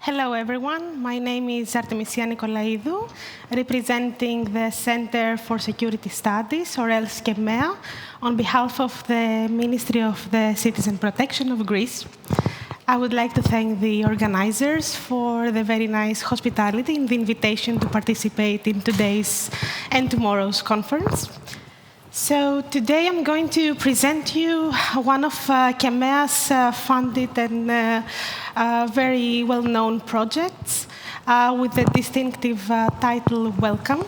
Hello, everyone. My name is Artemisia Nikolaidou, representing the Center for Security Studies, or else KEMEA, on behalf of the Ministry of the Citizen Protection of Greece. I would like to thank the organizers for the very nice hospitality and the invitation to participate in today's and tomorrow's conference. So today I'm going to present you one of KEMEA's funded and very well-known projects with the distinctive title Welcome.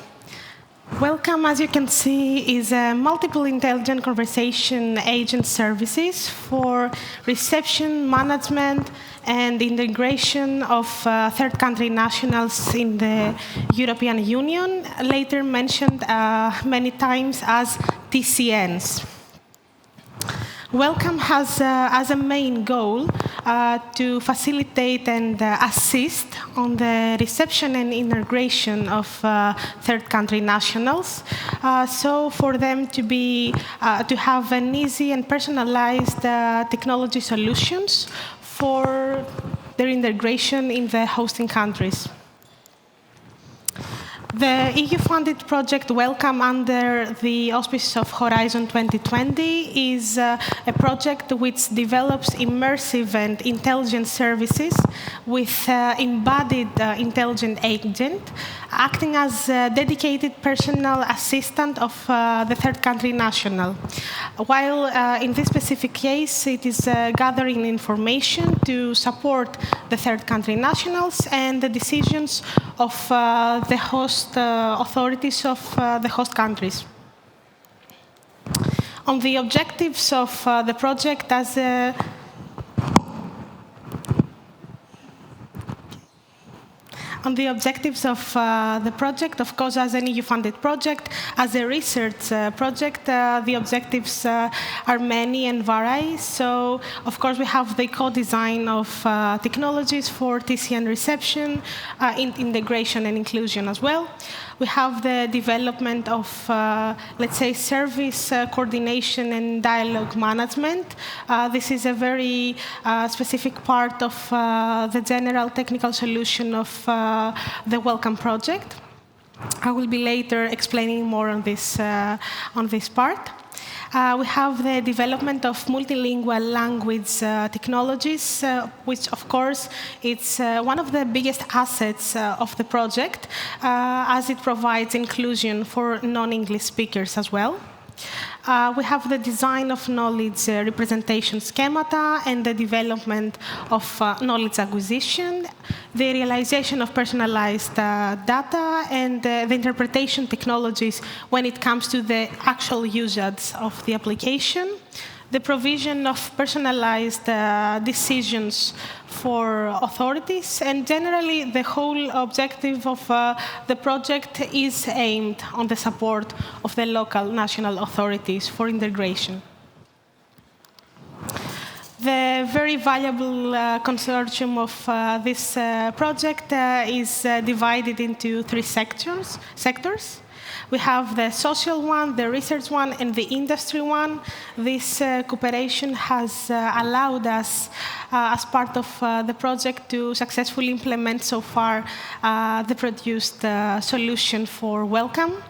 Welcome, as you can see, is a multiple intelligent conversation agent services for reception, management, and integration of third country nationals in the European Union, later mentioned many times as TCNs. Welcome has as a main goal to facilitate and assist on the reception and integration of third country nationals, so for them to have an easy and personalized technology solutions for their integration in the hosting countries. The EU-funded project Welcome under the auspices of Horizon 2020 is a project which develops immersive and intelligent services with embodied intelligent agent, acting as a dedicated personal assistant of the third country national. While in this specific case, it is gathering information to support the third country nationals and the decisions of the host authorities of the host countries. On the objectives of the project as a On the objectives of the project, of course, as an EU-funded project, as a research project, the objectives are many and vary. So, of course, we have the co-design of technologies for TCN reception, integration and inclusion as well. We have the development of, let's say, service coordination and dialogue management. This is a very specific part of the general technical solution of the Welcome project. I will be later explaining more on this part. We have the development of multilingual language technologies, which, of course, it's one of the biggest assets of the project, as it provides inclusion for non-English speakers as well. We have the design of knowledge representation schemata and the development of knowledge acquisition, the realization of personalized data, and the interpretation technologies when it comes to the actual usage of the application, the provision of personalized decisions for authorities, and generally the whole objective of the project is aimed on the support of the local national authorities for integration. The very valuable consortium of this project is divided into three sectors. We have the social one, the research one, and the industry one. This cooperation has allowed us, as part of the project, to successfully implement so far the produced solution for Welcome.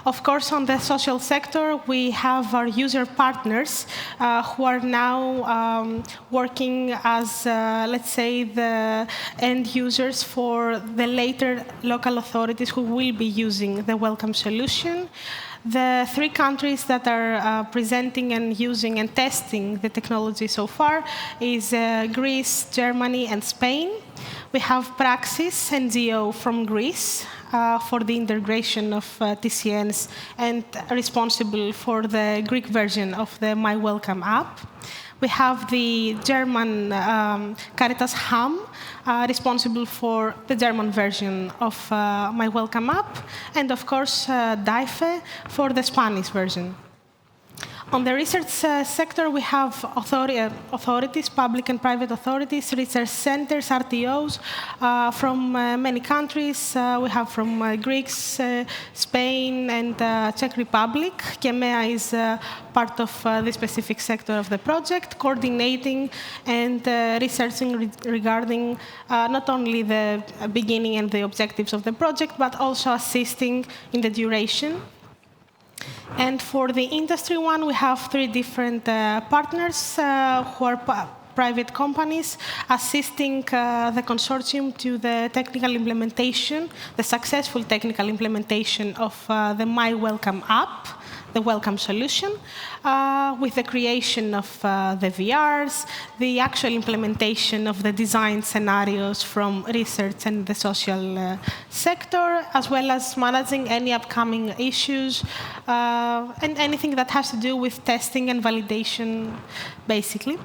Of course, on the social sector, we have our user partners who are now working as, let's say, the end users for the later local authorities who will be using the Welcome solution. The three countries that are presenting and using and testing the technology so far is Greece, Germany, and Spain. We have Praxis NGO from Greece for the integration of TCNs and responsible for the Greek version of the My Welcome app. We have the German Caritas Ham, responsible for the German version of My Welcome app, and of course DAIFE for the Spanish version. On the research sector, we have authorities, public and private authorities, research centers, RTOs from many countries. We have from Greece, Spain, and Czech Republic. KEMEA is part of the specific sector of the project, coordinating and researching regarding not only the beginning and the objectives of the project, but also assisting in the duration. And for the industry one, we have 3 different partners who are private companies assisting the consortium to the technical implementation, the successful technical implementation of the My Welcome app, the Welcome solution, with the creation of the VRs, the actual implementation of the design scenarios from research and the social sector, as well as managing any upcoming issues and anything that has to do with testing and validation, basically.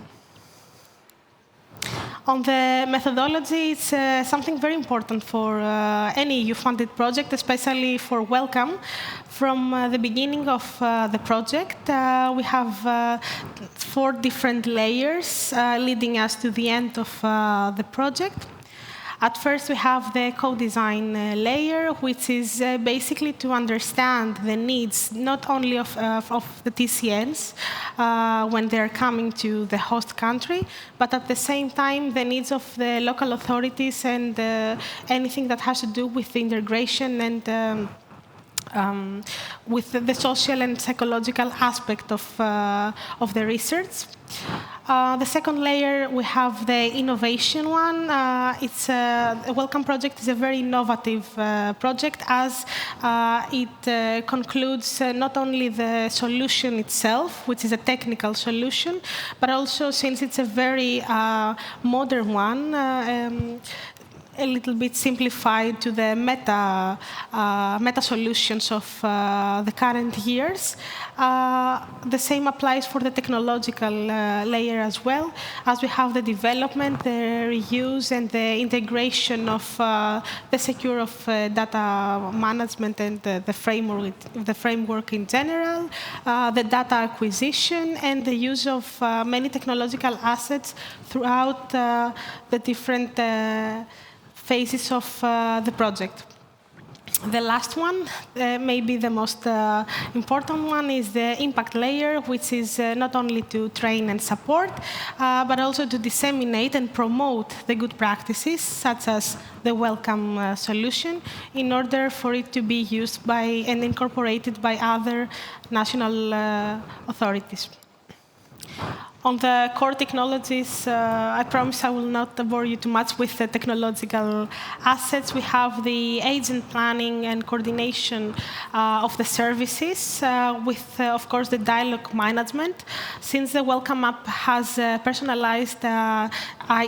On the methodology, it's something very important for any EU-funded project, especially for Welcome. From the beginning of the project, we have 4 different layers leading us to the end of the project. At first, we have the co-design layer, which is basically to understand the needs not only of the TCNs when they're coming to the host country, but at the same time, the needs of the local authorities and anything that has to do with the integration and with the social and psychological aspect of the research. The second layer, we have the innovation one. A Welcome project is a very innovative project as it concludes not only the solution itself, which is a technical solution, but also since it's a very modern one, a little bit simplified to the meta solutions of the current years. The same applies for the technological layer as well, as we have the development, the reuse, and the integration of the secure of data management and the framework in general, the data acquisition, and the use of many technological assets throughout the different phases of the project. The last one, maybe the most important one, is the impact layer, which is not only to train and support, but also to disseminate and promote the good practices, such as the Welcome solution, in order for it to be used by and incorporated by other national authorities. On the core technologies, I promise I will not bore you too much with the technological assets. We have the agent planning and coordination of the services with, of course, the dialogue management. Since the Welcome app has personalized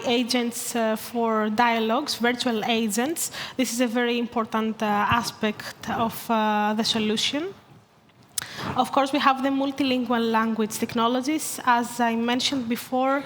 agents for dialogues, virtual agents, this is a very important aspect of the solution. Of course, we have the multilingual language technologies. As I mentioned before,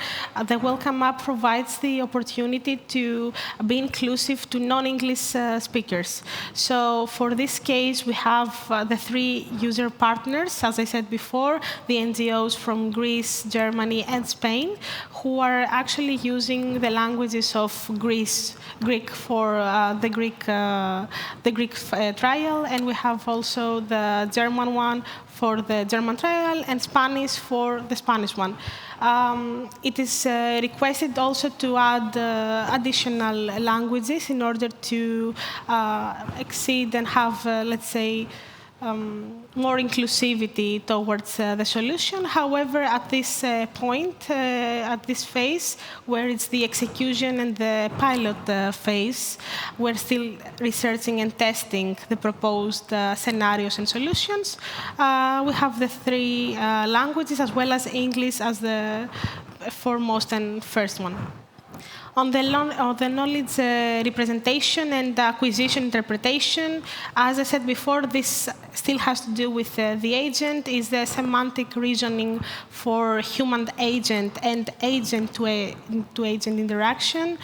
the Welcome app provides the opportunity to be inclusive to non-English speakers. So for this case, we have the 3 user partners, as I said before, the NGOs from Greece, Germany, and Spain, who are actually using the languages of Greek for the Greek trial, and we have also the German one for the German trial and Spanish for the Spanish one. It is requested also to add additional languages in order to exceed and have, let's say, more inclusivity towards the solution. However, at this point, at this phase, where it's the execution and the pilot phase, we're still researching and testing the proposed scenarios and solutions. We have the 3 languages, as well as English as the foremost and first one. On the knowledge representation and acquisition interpretation, as I said before, this still has to do with the agent, is the semantic reasoning for human agent and agent to agent interaction.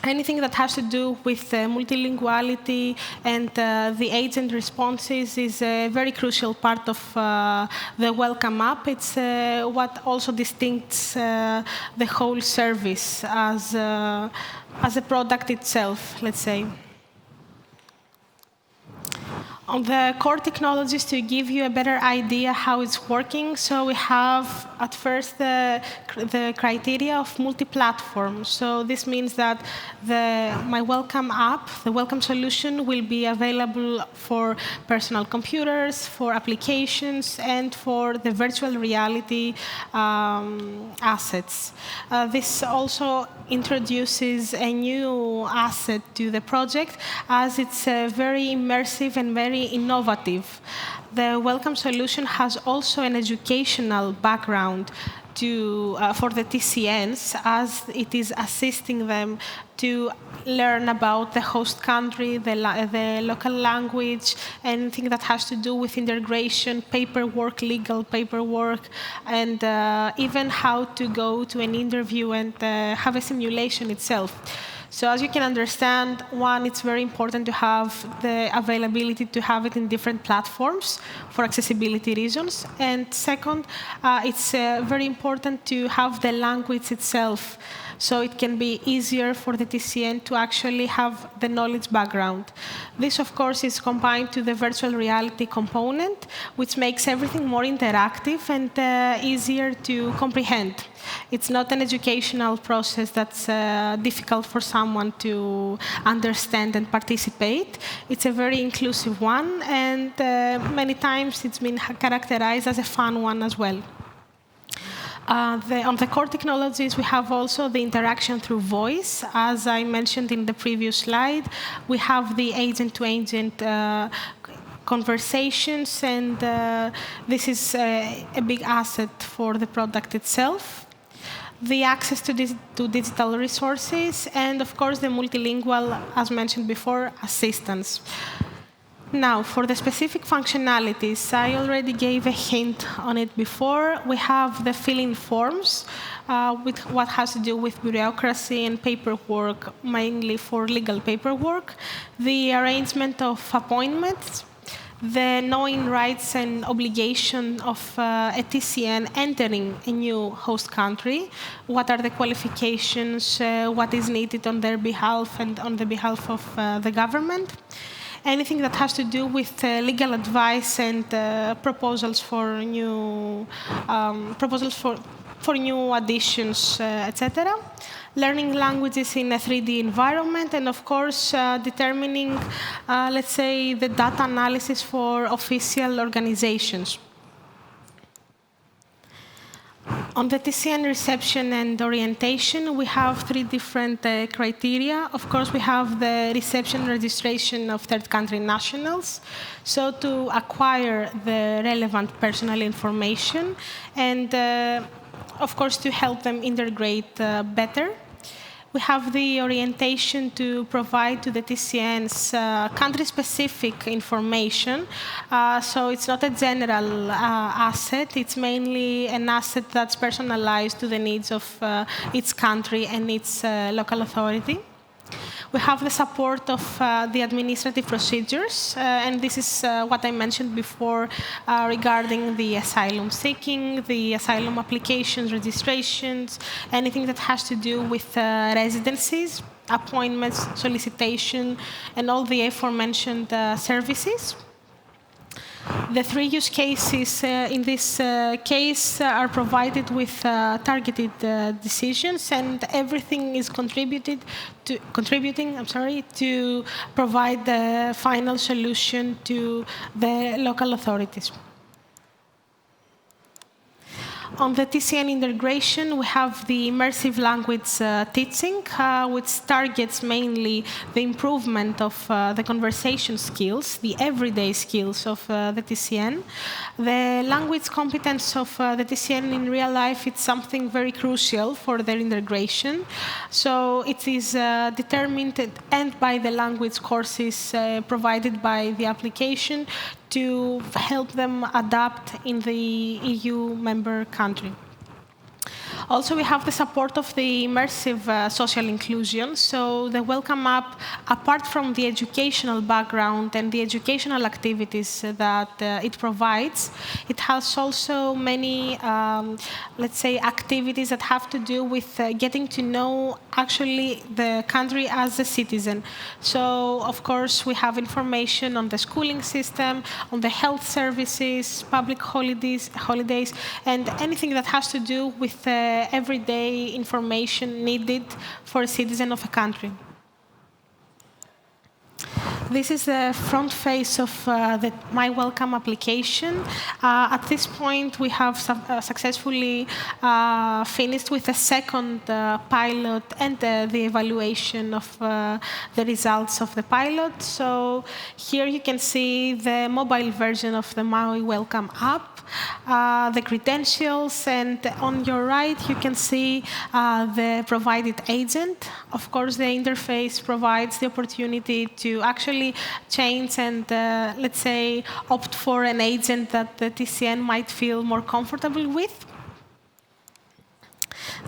anything that has to do with multilinguality and the agent responses is a very crucial part of the Welcome app. It's what also distincts the whole service as a product itself, let's say. On the core technologies, to give you a better idea how it's working, so we have at first the criteria of multi-platform. So this means that my Welcome app, the Welcome solution, will be available for personal computers, for applications, and for the virtual reality assets. This also introduces a new asset to the project, as it's very immersive and very innovative. The Welcome solution has also an educational background for the TCNs, as it is assisting them to learn about the host country, the local language, anything that has to do with integration, paperwork, legal paperwork, and even how to go to an interview and have a simulation itself. So as you can understand, one, it's very important to have the availability to have it in different platforms for accessibility reasons. And second, it's very important to have the language itself, so it can be easier for the TCN to actually have the knowledge background. This, of course, is combined to the virtual reality component, which makes everything more interactive and easier to comprehend. It's not an educational process that's difficult for someone to understand and participate. It's a very inclusive one, and many times it's been characterized as a fun one as well. On the core technologies, we have also the interaction through voice. As I mentioned in the previous slide, we have the agent-to-agent conversations, and this is a big asset for the product itself. The access to digital resources, and of course the multilingual, as mentioned before, assistance. Now, for the specific functionalities, I already gave a hint on it before. We have the fill-in forms, with what has to do with bureaucracy and paperwork, mainly for legal paperwork, the arrangement of appointments, the knowing rights and obligation of a TCN entering a new host country, what are the qualifications, what is needed on their behalf and on the behalf of the government, anything that has to do with legal advice and proposals for new new additions, etc. Learning languages in a 3D environment, and of course, determining, let's say, the data analysis for official organizations. On the TCN reception and orientation, we have three different criteria. Of course, we have the reception registration of third country nationals, so to acquire the relevant personal information, and of course, to help them integrate better. We have the orientation to provide to the TCNs country-specific information. So it's not a general asset. It's mainly an asset that's personalized to the needs of its country and its local authority. We have the support of the administrative procedures, and this is what I mentioned before regarding the asylum seeking, the asylum applications, registrations, anything that has to do with residencies, appointments, solicitation, and all the aforementioned services. The three use cases in this case are provided with targeted decisions, and everything is contributing to provide the final solution to the local authorities. On the TCN integration, we have the immersive language teaching, which targets mainly the improvement of the conversation skills, the everyday skills of the TCN. The language competence of the TCN in real life, it's something very crucial for their integration. So it is determined and by the language courses provided by the application to help them adapt in the EU member country. Also, we have the support of the immersive social inclusion. So the Welcome app, apart from the educational background and the educational activities that it provides, it has also many, let's say, activities that have to do with getting to know actually the country as a citizen. So, of course, we have information on the schooling system, on the health services, public holidays, and anything that has to do with everyday information needed for a citizen of a country. This is the front face of the My Welcome application. At this point, we have successfully finished with the second pilot and the evaluation of the results of the pilot. So here you can see the mobile version of the My Welcome app, the credentials, and on your right, you can see the provided agent. Of course, the interface provides the opportunity to actually change and, let's say, opt for an agent that the TCN might feel more comfortable with.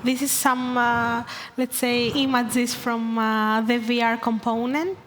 This is some, let's say, images from the VR component.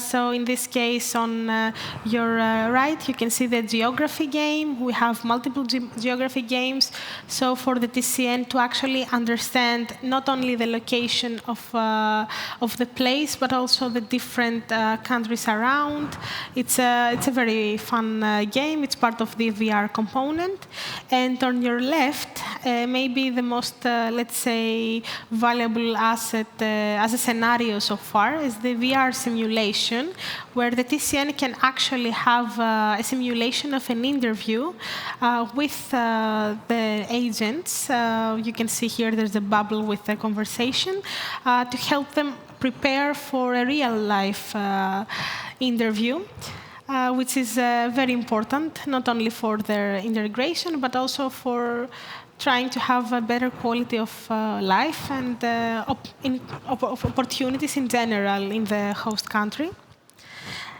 So in this case, on your right, you can see the geography game. We have multiple geography games. So for the TCN to actually understand not only the location of the place, but also the different countries around. It's a very fun game. It's part of the VR component. And on your left, maybe the most, let's say, valuable asset as a scenario so far is the VR simulation, where the TCN can actually have a simulation of an interview with the agents. You can see here there's a bubble with the conversation to help them prepare for a real-life interview. Which is very important, not only for their integration, but also for trying to have a better quality of life and opportunities in general in the host country.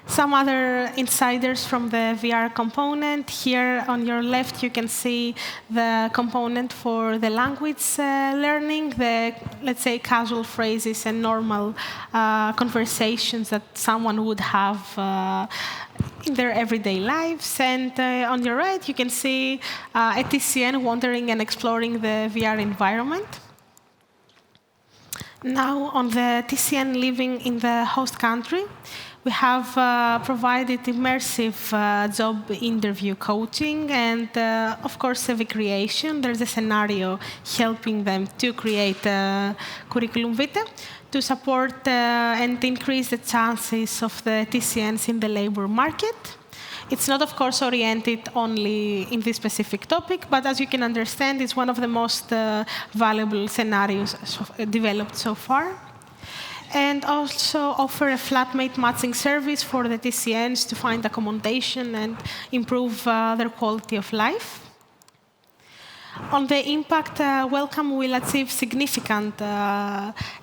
Some other insiders from the VR component. Here on your left, you can see the component for the language learning, the, let's say, casual phrases and normal conversations that someone would have in their everyday lives. And on your right, you can see a TCN wandering and exploring the VR environment. Now, on the TCN living in the host country, we have provided immersive job interview coaching and, of course, civic creation. There's a scenario helping them to create a curriculum vitae to support and increase the chances of the TCNs in the labor market. It's not, of course, oriented only in this specific topic, but as you can understand, it's one of the most valuable scenarios developed so far. And also offer a flatmate matching service for the TCNs to find accommodation and improve their quality of life. On the impact, Welcome will achieve significant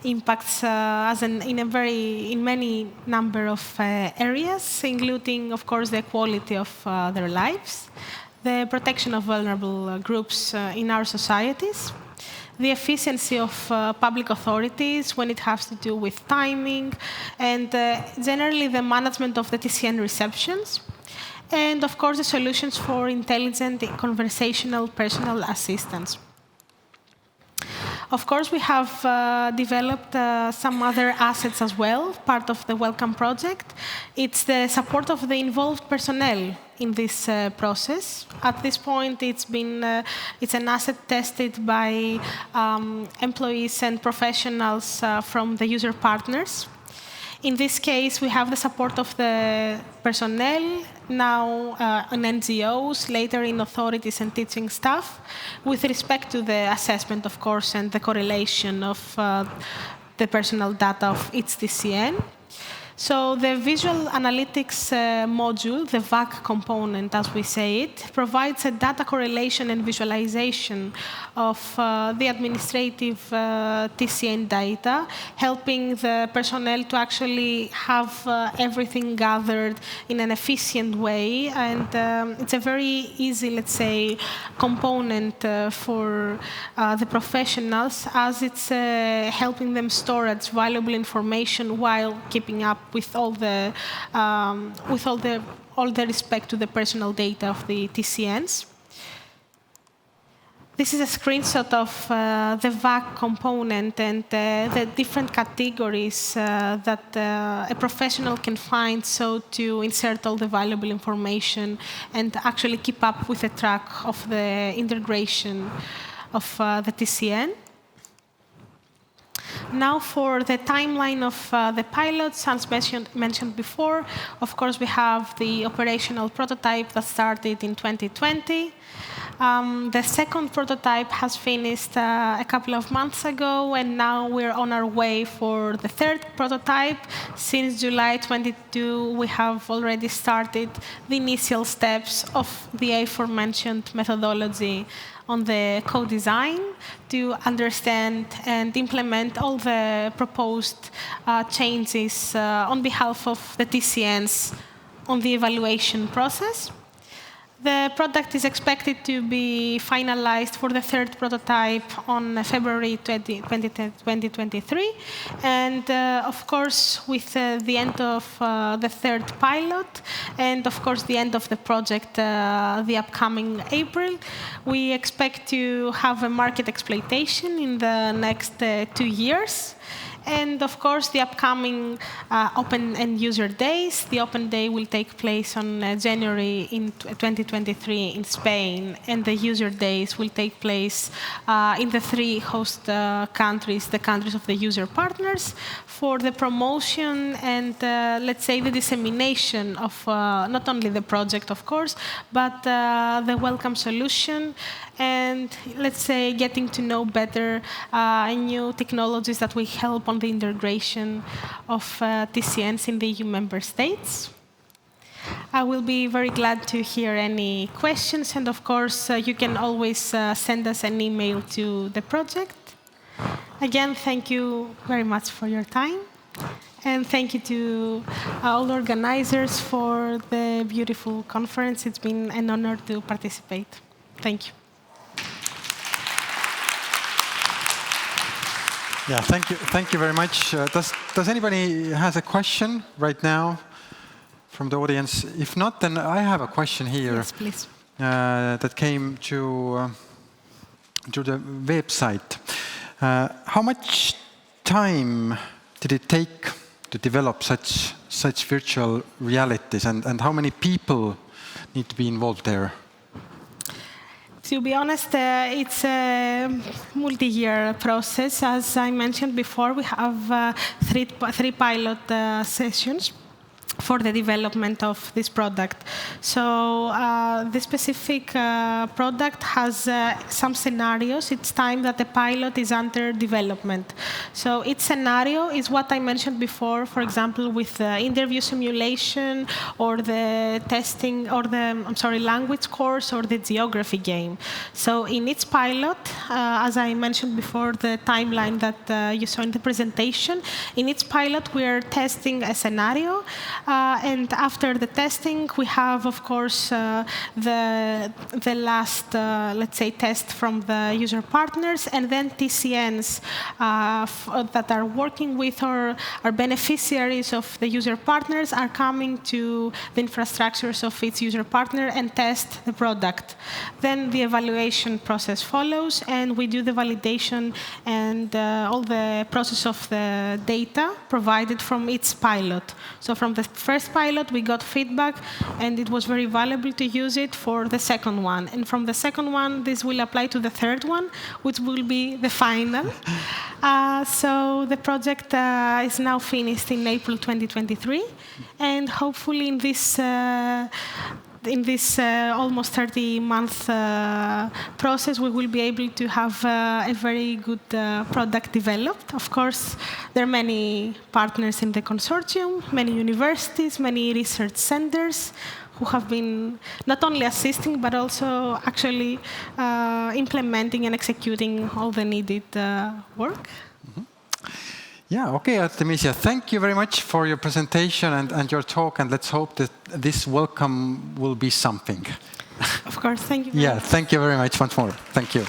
impacts in many number of areas, including, of course, the quality of their lives, the protection of vulnerable groups in our societies, the efficiency of public authorities when it has to do with timing, and generally the management of the TCN receptions, and of course the solutions for intelligent conversational personal assistance. Of course, we have developed some other assets as well, part of the Welcome project. It's the support of the involved personnel in this process. At this point, it's an asset tested by employees and professionals from the user partners. In this case, we have the support of the personnel, now in NGOs, later in authorities and teaching staff, with respect to the assessment, of course, and the correlation of the personal data of each TCN. So the visual analytics module, the VAC component, as we say it, provides a data correlation and visualization of the administrative TCN data, helping the personnel to actually have everything gathered in an efficient way. And it's a very easy, let's say, component for the professionals, as it's helping them storage valuable information while keeping up with all the respect to the personal data of the TCNs. This is a screenshot of the VAC component and the different categories that a professional can find, so to insert all the valuable information and actually keep up with the track of the integration of the TCN. Now for the timeline of the pilots, as mentioned before, of course we have the operational prototype that started in 2020. The second prototype has finished a couple of months ago, and now we're on our way for the third prototype. Since July 22, we have already started the initial steps of the aforementioned methodology on the co-design to understand and implement all the proposed changes on behalf of the TCNs on the evaluation process. The product is expected to be finalized for the third prototype on February 2023. And of course, with the end of the third pilot, and of course the end of the project, the upcoming April, we expect to have a market exploitation in the next 2 years. And of course, the upcoming Open End User Days. The Open Day will take place on January in 2023 in Spain, and the User Days will take place in the 3 host countries, the countries of the user partners, for the promotion and, let's say, the dissemination of not only the project, of course, but the welcome solution, and, let's say, getting to know better new technologies that will help on the integration of TCNs in the EU member states. I will be very glad to hear any questions, and of course, you can always send us an email to the project. Again, thank you very much for your time, and thank you to all organizers for the beautiful conference. It's been an honor to participate. Thank you. Yeah, thank you very much. Does anybody has a question right now from the audience? If not, then I have a question here. Yes, please. That came to the website. How much time did it take to develop such virtual realities, and how many people need to be involved there? To be honest, it's a multi-year process. As I mentioned before, we have three pilot sessions for the development of this product. So the specific product has some scenarios. It's time that the pilot is under development. So each scenario is what I mentioned before, for example, with the interview simulation or the testing or the, language course or the geography game. So in each pilot, as I mentioned before, the timeline that you saw in the presentation, in each pilot we are testing a scenario. And after the testing, we have, of course, the last, let's say, test from the user partners, and then TCNs that are working with or are beneficiaries of the user partners are coming to the infrastructures of each user partner and test the product. Then the evaluation process follows, and we do the validation and all the process of the data provided from each pilot. So from the first pilot, we got feedback, and it was very valuable to use it for the second one. And from the second one, this will apply to the third one, which will be the final. So the project is now finished in April 2023, and hopefully in this in this almost 30-month process, we will be able to have a very good product developed. Of course, there are many partners in the consortium, many universities, many research centers who have been not only assisting, but also actually implementing and executing all the needed work. Yeah, okay, Artemisia, thank you very much for your presentation and your talk, and let's hope that this welcome will be something. Of course, thank you. Yeah, thank you very much once more. Thank you.